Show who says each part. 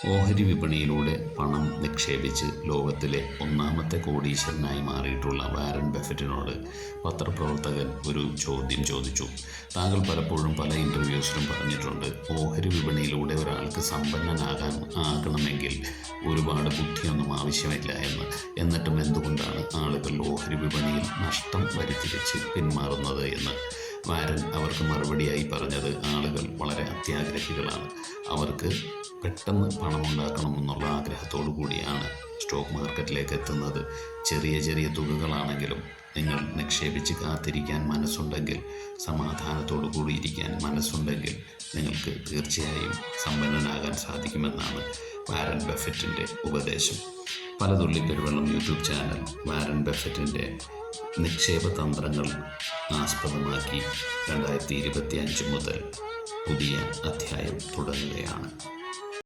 Speaker 1: ഓഹരി വിപണിയിലൂടെ പണം നിക്ഷേപിച്ച് ലോകത്തിലെ ഒന്നാമത്തെ കോടീശ്വരനായി മാറിയിട്ടുള്ള വാരൻ ബഫറ്റിനോട് പത്രപ്രവർത്തകൻ ഒരു ചോദ്യം ചോദിച്ചു. താങ്കൾ പലപ്പോഴും പല ഇൻ്റർവ്യൂസിലും പറഞ്ഞിട്ടുണ്ട്, ഓഹരി വിപണിയിലൂടെ ഒരാൾക്ക് ആകണമെങ്കിൽ ഒരുപാട് ബുദ്ധിയൊന്നും ആവശ്യമില്ല എന്ന്. എന്നിട്ടും എന്തുകൊണ്ടാണ് ആളുകൾ ഓഹരി വിപണിയിൽ നഷ്ടം വരുത്തിവെച്ച് പിന്മാറുന്നത് എന്ന്. വാരൻ അവർക്ക് മറുപടിയായി പറഞ്ഞത്, ആളുകൾ വളരെ അത്യാഗ്രഹികളാണ്. അവർക്ക് പെട്ടെന്ന് പണമുണ്ടാക്കണമെന്നുള്ള ആഗ്രഹത്തോടു കൂടിയാണ് സ്റ്റോക്ക് മാർക്കറ്റിലേക്ക് എത്തുന്നത്. ചെറിയ ചെറിയ തുകകളാണെങ്കിലും നിങ്ങൾ നിക്ഷേപിച്ച് കാത്തിരിക്കാൻ മനസ്സുണ്ടെങ്കിൽ, സമാധാനത്തോടു കൂടിയിരിക്കാൻ മനസ്സുണ്ടെങ്കിൽ നിങ്ങൾക്ക് തീർച്ചയായും സമ്പന്നനാകാൻ സാധിക്കുമെന്നാണ് വാരൻ ബഫറ്റിൻ്റെ ഉപദേശം. പലതുള്ളി പെരുവെള്ളം യൂട്യൂബ് ചാനൽ വാരൻ ബഫറ്റിൻ്റെ നിക്ഷേപ തന്ത്രങ്ങൾ ആസ്പദമാക്കി 2025 മുതൽ പുതിയ അധ്യായം തുടങ്ങുകയാണ്.